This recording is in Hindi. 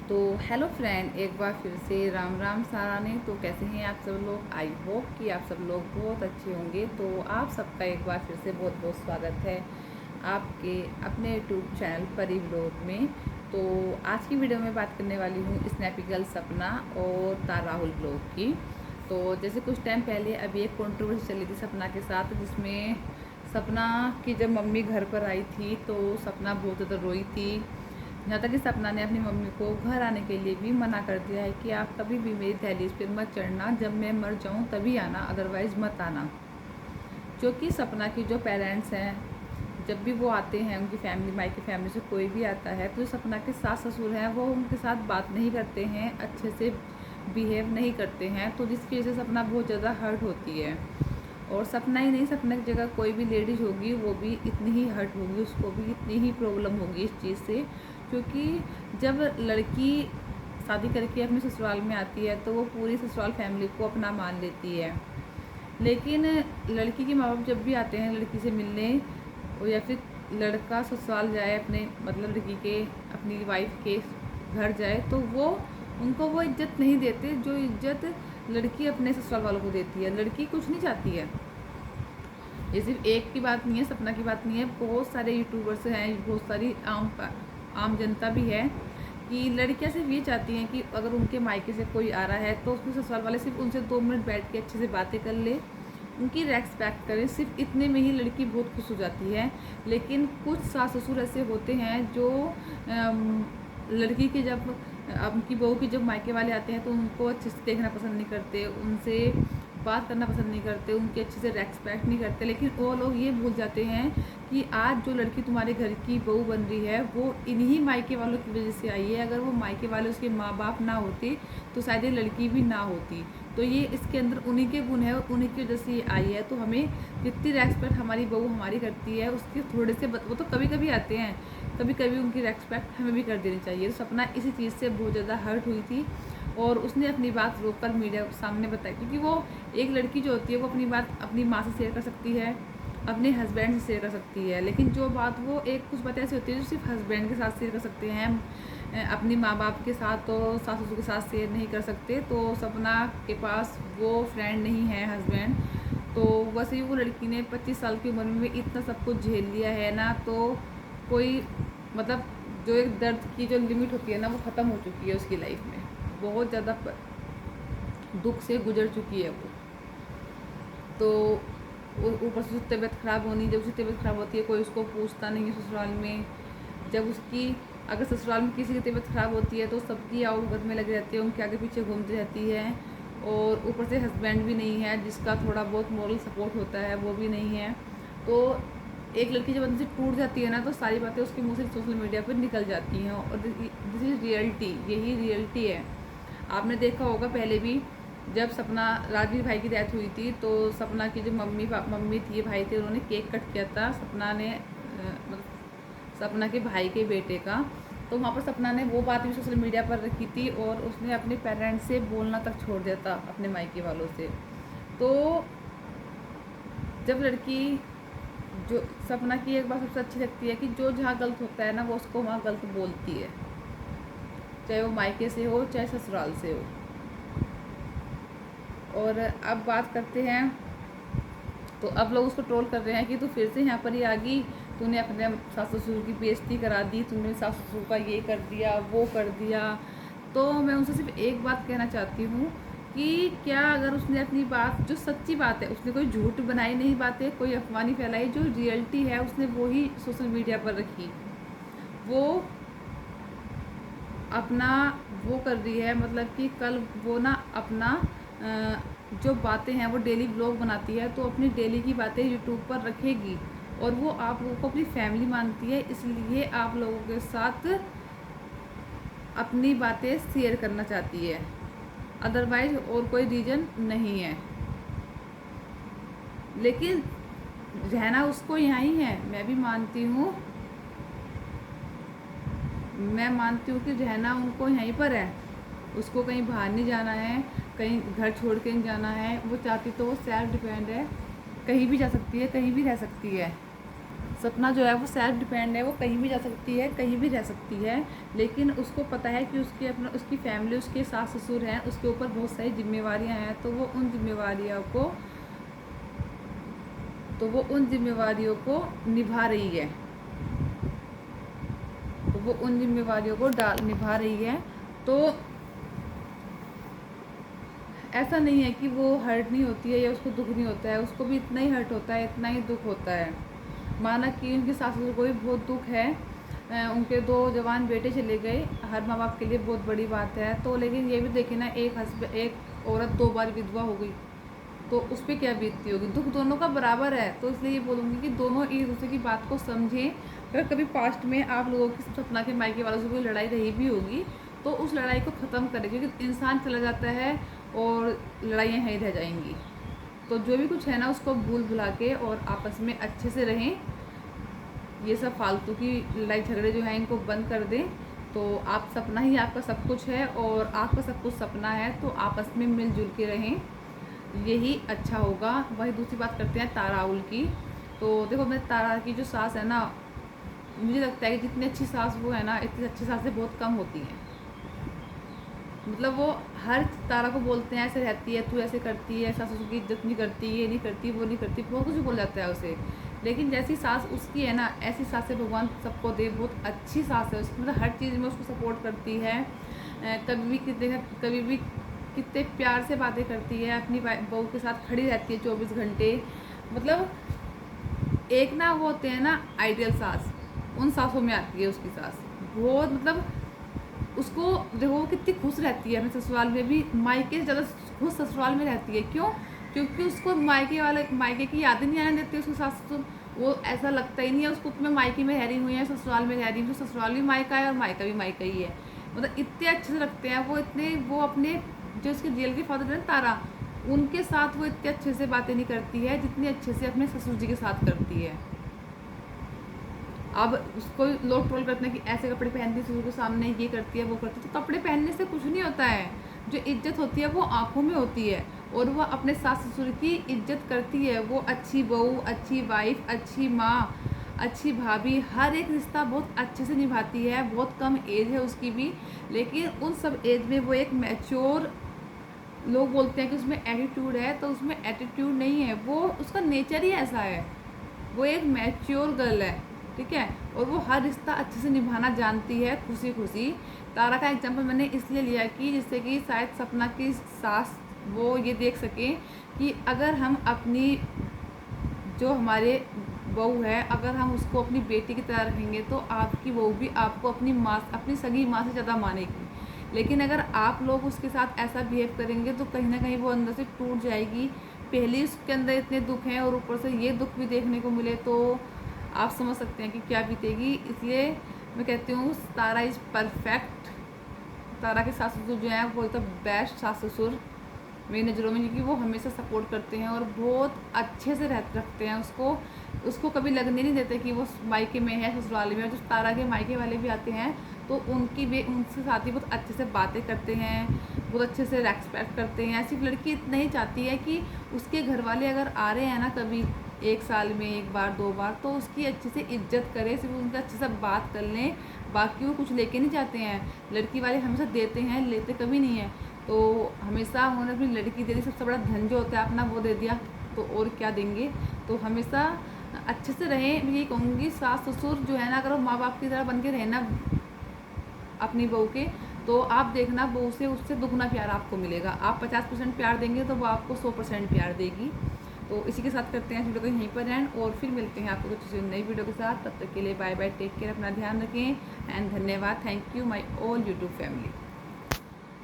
तो हेलो फ्रेंड, एक बार फिर से राम राम साराने। तो कैसे हैं आप सब लोग? आई होप कि आप सब लोग बहुत अच्छे होंगे। तो आप सबका एक बार फिर से बहुत बहुत स्वागत है आपके अपने यूट्यूब चैनल परी ब्लॉग में। तो आज की वीडियो में बात करने वाली हूँ स्नैपी गर्ल सपना और तार राहुल ब्लॉग की। तो जैसे कुछ टाइम पहले अभी एक कंट्रोवर्सी चली थी सपना के साथ, जिसमें सपना की जब मम्मी घर पर आई थी तो सपना बहुत ज़्यादा रोई थी। यहाँ तक कि सपना ने अपनी मम्मी को घर आने के लिए भी मना कर दिया है कि आप कभी भी मेरी दहलीज पर मत चढ़ना, जब मैं मर जाऊँ तभी आना, अदरवाइज़ मत आना। क्योंकि सपना की जो पेरेंट्स हैं, जब भी वो आते हैं, उनकी फैमिली, मायके फैमिली से कोई भी आता है, तो सपना के सास ससुर हैं वो उनके साथ बात नहीं करते हैं, अच्छे से बिहेव नहीं करते हैं। तो जिसकी वजह से सपना बहुत ज़्यादा हर्ट होती है। और सपना ही नहीं, सपना की जगह कोई भी लेडीज़ होगी वो भी इतनी ही हर्ट होगी, उसको भी इतनी ही प्रॉब्लम होगी इस चीज़ से। क्योंकि जब लड़की शादी करके अपने ससुराल में आती है तो वो पूरी ससुराल फैमिली को अपना मान लेती है। लेकिन लड़की के माँ बाप जब भी आते हैं लड़की से मिलने, और या फिर लड़का ससुराल जाए अपने, मतलब लड़की के अपनी वाइफ के घर जाए, तो वो उनको वो इज्जत नहीं देते जो इज्जत लड़की अपने ससुराल वालों को देती है। लड़की कुछ नहीं चाहती है। ये सिर्फ एक की बात नहीं है, सपना की बात नहीं है, बहुत सारे यूट्यूबर्स हैं, बहुत सारी आम जनता भी है कि लड़कियां सिर्फ ये चाहती हैं कि अगर उनके मायके से कोई आ रहा है तो उसके ससुराल वाले सिर्फ उनसे 2 मिनट बैठ के अच्छे से बातें कर ले, उनकी रेस्पेक्ट करें, सिर्फ इतने में ही लड़की बहुत खुश हो जाती है। लेकिन कुछ सास ससुर ऐसे होते हैं जो लड़की के जब उनकी बहू की जब मायके वाले आते हैं तो उनको अच्छे से देखना पसंद नहीं करते, उनसे बात करना पसंद नहीं करते, उनकी अच्छे से रेस्पेक्ट नहीं करते। लेकिन वो लोग ये भूल जाते हैं कि आज जो लड़की तुम्हारे घर की बहू बन रही है वो इन्हीं मायके वालों की वजह से आई है। अगर वो मायके वाले उसके माँ बाप ना होते तो शायद ये लड़की भी ना होती। तो ये इसके अंदर उन्हीं के गुण है और उन्हीं की वजह से ये आई है। तो हमें जितनी रेस्पेक्ट हमारी बहू हमारी करती है उसके थोड़े से वो तो कभी कभी आते हैं, कभी कभी उनकी रेस्पेक्ट हमें भी कर देनी चाहिए। तो सपना इसी चीज़ से बहुत ज़्यादा हर्ट हुई थी और उसने अपनी बात रोककर मीडिया के सामने बताई। क्योंकि वो एक लड़की जो होती है वो अपनी बात अपनी माँ से शेयर कर सकती है, अपने हस्बैंड से शेयर कर सकती है, लेकिन जो बात वो एक कुछ बातें ऐसी होती है जो सिर्फ हस्बैंड के साथ शेयर कर सकते हैं, अपनी माँ बाप के साथ तो सास ससुर के साथ शेयर नहीं कर सकते। तो सपना के पास वो फ्रेंड नहीं है, हस्बैंड। तो वैसे ही वो लड़की ने 25 साल की उम्र में इतना सब कुछ झेल लिया है ना, तो कोई मतलब जो एक दर्द की जो लिमिट होती है ना वो ख़त्म हो चुकी है उसकी लाइफ में, बहुत ज़्यादा दुख से गुजर चुकी है वो। तो ऊपर से तबीयत ख़राब होनी, जब उसकी तबीयत ख़राब होती है कोई उसको पूछता नहीं है ससुराल में। जब उसकी अगर ससुराल में किसी की तबीयत ख़राब होती है तो सबकी आवभगत में लगी रहती है, उनके आगे पीछे घूमती रहती है। और ऊपर से हस्बैंड भी नहीं है जिसका थोड़ा बहुत मॉरल सपोर्ट होता है, वो भी नहीं है। तो एक लड़की जब अंदर से टूट जाती है ना तो सारी बातें उसके मुंह से सोशल मीडिया पर निकल जाती हैं। और दिस इज़ रियलिटी, यही रियलिटी है। आपने देखा होगा पहले भी जब सपना राजवीर भाई की डेथ हुई थी तो सपना की जो मम्मी थी, भाई थे, उन्होंने केक कट किया था सपना ने, मतलब सपना के भाई के बेटे का। तो वहाँ पर सपना ने वो बात भी सोशल मीडिया पर रखी थी और उसने अपने पेरेंट्स से बोलना तक छोड़ दिया था, अपने मायके वालों से। तो जब लड़की, जो सपना की एक बात सबसे अच्छी लगती है कि जो जहाँ गलत होता है ना वो उसको वहाँ गलत बोलती है, चाहे वो मायके से हो चाहे ससुराल से हो। और अब बात करते हैं, तो अब लोग उसको ट्रोल कर रहे हैं कि तू फिर से यहाँ पर ही आ गई, तूने अपने सास ससुर की बेइज्जती करा दी, तूने सास ससुर का ये कर दिया वो कर दिया। तो मैं उनसे सिर्फ एक बात कहना चाहती हूँ कि क्या अगर उसने अपनी बात, जो सच्ची बात है, उसने कोई झूठ बनाई नहीं बातें, कोई अफवाह नहीं फैलाई, जो रियलिटी है उसने वो ही सोशल मीडिया पर रखी। वो अपना वो कर रही है, मतलब कि कल वो ना अपना जो बातें हैं वो डेली ब्लॉग बनाती है, तो अपनी डेली की बातें यूट्यूब पर रखेगी। और वो आप लोगों को अपनी फैमिली मानती है, इसलिए आप लोगों के साथ अपनी बातें शेयर करना चाहती है, अदरवाइज और कोई रीज़न नहीं है। लेकिन रहना उसको यहाँ ही है, मैं भी मानती हूँ, मैं मानती हूँ कि रहना उनको यहीं पर है, उसको कहीं बाहर नहीं जाना है, कहीं घर छोड़ के नहीं जाना है। वो चाहती तो वो सेल्फ डिपेंड है, कहीं भी जा सकती है, कहीं भी रह सकती है। सपना जो है वो सेल्फ डिपेंड है, वो कहीं भी जा सकती है, कहीं भी रह सकती है, लेकिन उसको पता है कि उसकी फैमिली, उसके सास ससुर हैं, उसके ऊपर बहुत सारी जिम्मेवारियां हैं, तो वो उन जिम्मेवारियों को निभा रही है, निभा रही है। तो ऐसा नहीं है कि वो हर्ट नहीं होती है या उसको दुख नहीं होता है, उसको भी इतना ही हर्ट होता है, इतना ही दुख होता है। माना कि उनकी सास ससुर को भी बहुत दुख है, उनके 2 जवान बेटे चले गए, हर माँ बाप के लिए बहुत बड़ी बात है। तो लेकिन ये भी देखे ना, एक औरत 2 बार विधवा हो गई तो उस पर क्या बीतती होगी। दुख दोनों का बराबर है, तो इसलिए ये बोलूँगी कि दोनों एक दूसरे की बात को समझें। अगर कभी पास्ट में आप लोगों की सपना के मायके वालों से कोई लड़ाई रही भी होगी तो उस लड़ाई को ख़त्म करें, क्योंकि इंसान चला जाता है और लड़ाइयाँ यहीं रह जाएंगी। तो जो भी कुछ है ना, उसको भूल भुला के और आपस में अच्छे से रहें। ये सब फालतू की लड़ाई झगड़े जो हैं इनको बंद कर दें। तो आप सपना ही आपका सब कुछ है और आपका सब कुछ सपना है, तो आपस में मिलजुल के रहें, यही अच्छा होगा। वही दूसरी बात करते हैं ताराउल की। तो देखो, मैं तारा की जो सास है ना, मुझे लगता है कि जितनी अच्छी सास वो है ना, इतनी अच्छी सासें बहुत कम होती हैं। मतलब वो हर तारा को बोलते हैं ऐसे रहती है, तू ऐसे करती है, सास की इज्जत नहीं करती, ये नहीं करती, वो नहीं करती, बहुत कुछ बोल जाता है उसे। लेकिन जैसी सास उसकी है ना, ऐसी सासें भगवान सबको दे। बहुत अच्छी सास है उसकी, मतलब हर चीज़ में उसको सपोर्ट करती है, कभी भी कितने प्यार से बातें करती है, अपनी बहू के साथ खड़ी रहती है 24 घंटे। मतलब एक ना वो होते हैं ना आइडियल सास, उन सासों में आती है उसकी सास। बहुत मतलब उसको देखो वो कितनी खुश रहती है अपने ससुराल में भी, मायके से ज़्यादा खुश ससुराल में रहती है। क्यों? क्योंकि उसको मायके की यादें नहीं आने देती उसकी सास ससुर। वो ऐसा लगता ही नहीं है उसको कि मैं मायके में रह रही हूँ या ससुराल में रह रही हूँ। तो ससुराल भी मायका है और मायका भी मायका ही है। मतलब इतने अच्छे से रखते हैं वो अपने जो उसके रियल के फादर है तारा, उनके साथ वो इतने अच्छे से बातें नहीं करती है जितनी अच्छे से अपने ससुर जी के साथ करती है। अब उसको लोग ट्रोल करते हैं कि ऐसे कपड़े पहनती है ससुर के सामने, ये करती है, वो करती है। तो कपड़े पहनने से कुछ नहीं होता है, जो इज्जत होती है वो आंखों में होती है। और वो अपने सास ससुर की इज्जत करती है। वो अच्छी बहू, अच्छी वाइफ, अच्छी माँ, अच्छी भाभी, हर एक रिश्ता बहुत अच्छे से निभाती है। बहुत कम एज है उसकी भी, लेकिन उन सब एज में वो एक मैच्योर, लोग बोलते हैं कि उसमें एटीट्यूड है, तो उसमें एटीट्यूड नहीं है, वो उसका नेचर ही ऐसा है। वो एक मैच्योर गर्ल है, ठीक है, और वो हर रिश्ता अच्छे से निभाना जानती है, खुशी खुशी। तारा का एग्जांपल मैंने इसलिए लिया कि जिससे कि शायद सपना की सास वो ये देख सकें कि अगर हम अपनी जो हमारे बहू है, अगर हम उसको अपनी बेटी की तरह रखेंगे तो आपकी बहू भी आपको अपनी सगी माँ से ज़्यादा मानेगी। लेकिन अगर आप लोग उसके साथ ऐसा बिहेव करेंगे तो कहीं ना कहीं वो अंदर से टूट जाएगी। पहले उसके अंदर इतने दुख हैं और ऊपर से ये दुख भी देखने को मिले तो आप समझ सकते हैं कि क्या बीतेगी। इसलिए मैं कहती हूँ तारा इज़ परफेक्ट। तारा के सास ससुर जो हैं वो तो बेस्ट सास ससुर मेरी नज़रों में, क्योंकि वो हमेशा सपोर्ट करते हैं और बहुत अच्छे से रखते हैं उसको कभी लगने नहीं देते कि वो मायके में है, ससुराल में। और जो तारा के मायके वाले भी आते हैं तो उनसे साथ ही बहुत अच्छे से बातें करते हैं, बहुत अच्छे से रेस्पेक्ट करते हैं। ऐसी लड़की इतना ही चाहती है कि उसके घर वाले अगर आ रहे हैं ना कभी 1 साल में 1 बार 2 बार, तो उसकी अच्छे से इज्जत करे, सिर्फ उनका अच्छे से बात कर लें। बाकी वो कुछ लेके नहीं जाते हैं। लड़की वाले हमेशा देते हैं, लेते कभी नहीं है। तो हमेशा उन्होंने अपनी लड़की दे दी, सबसे बड़ा धन जो होता है अपना वो दे दिया, तो और क्या देंगे। तो हमेशा अच्छे से रहें। मैं यही कहूँगी सास ससुर जो है ना, अगर वो माँ बाप की तरह बन के रहना अपनी बहू के, तो आप देखना बहू से उससे दुगना प्यार आपको मिलेगा। आप 50% प्यार देंगे तो वो आपको 100% प्यार देगी। तो इसी के साथ करते हैं वीडियो को यहीं पर एंड, और फिर मिलते हैं आपको कुछ नई वीडियो के साथ। तब तक के लिए बाय बाय, टेक केयर, अपना ध्यान रखें एंड धन्यवाद। Thank you my all YouTube family.